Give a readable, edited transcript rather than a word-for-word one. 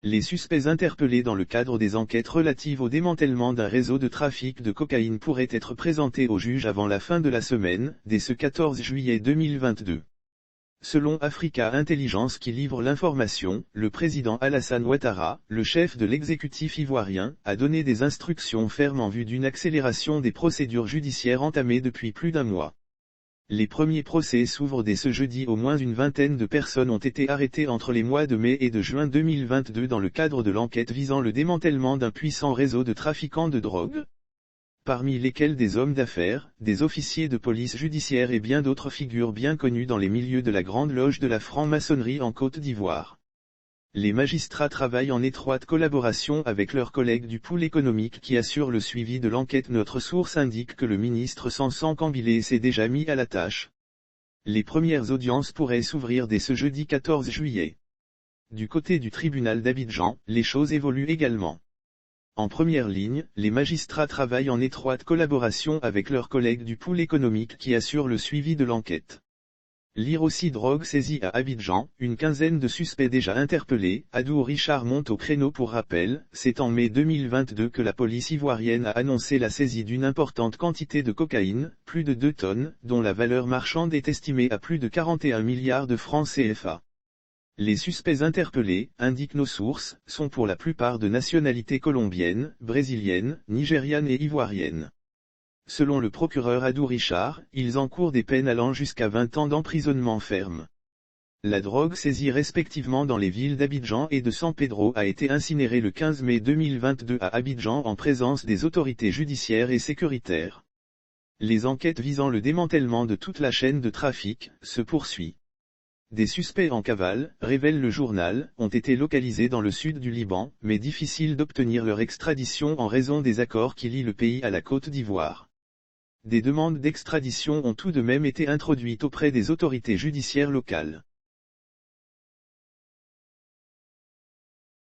Les suspects interpellés dans le cadre des enquêtes relatives au démantèlement d'un réseau de trafic de cocaïne pourraient être présentés au juge avant la fin de la semaine, dès ce 14 juillet 2022. Selon Africa Intelligence qui livre l'information, le président Alassane Ouattara, le chef de l'exécutif ivoirien, a donné des instructions fermes en vue d'une accélération des procédures judiciaires entamées depuis plus d'un mois. Les premiers procès s'ouvrent dès ce jeudi. Au moins une vingtaine de personnes ont été arrêtées entre les mois de mai et de juin 2022 dans le cadre de l'enquête visant le démantèlement d'un puissant réseau de trafiquants de drogue, parmi lesquels des hommes d'affaires, des officiers de police judiciaire et bien d'autres figures bien connues dans les milieux de la Grande Loge de la franc-maçonnerie en Côte d'Ivoire. Les magistrats travaillent en étroite collaboration avec leurs collègues du pôle économique qui assure le suivi de l'enquête. Notre source indique que le ministre Sansan Kambilé s'est déjà mis à la tâche. Les premières audiences pourraient s'ouvrir dès ce jeudi 14 juillet. Du côté du tribunal d'Abidjan, les choses évoluent également. En première ligne, les magistrats travaillent en étroite collaboration avec leurs collègues du pôle économique qui assure le suivi de l'enquête. Lire aussi drogue saisie à Abidjan, une quinzaine de suspects déjà interpellés. Adou Richard monte au créneau. Pour rappel, c'est en mai 2022 que la police ivoirienne a annoncé la saisie d'une importante quantité de cocaïne, plus de 2 tonnes, dont la valeur marchande est estimée à plus de 41 milliards de francs CFA. Les suspects interpellés, indiquent nos sources, sont pour la plupart de nationalité colombienne, brésilienne, nigériane et ivoirienne. Selon le procureur Adou Richard, ils encourent des peines allant jusqu'à 20 ans d'emprisonnement ferme. La drogue saisie respectivement dans les villes d'Abidjan et de San Pedro a été incinérée le 15 mai 2022 à Abidjan en présence des autorités judiciaires et sécuritaires. Les enquêtes visant le démantèlement de toute la chaîne de trafic se poursuivent. Des suspects en cavale, révèle le journal, ont été localisés dans le sud du Liban, mais difficile d'obtenir leur extradition en raison des accords qui lient le pays à la Côte d'Ivoire. Des demandes d'extradition ont tout de même été introduites auprès des autorités judiciaires locales.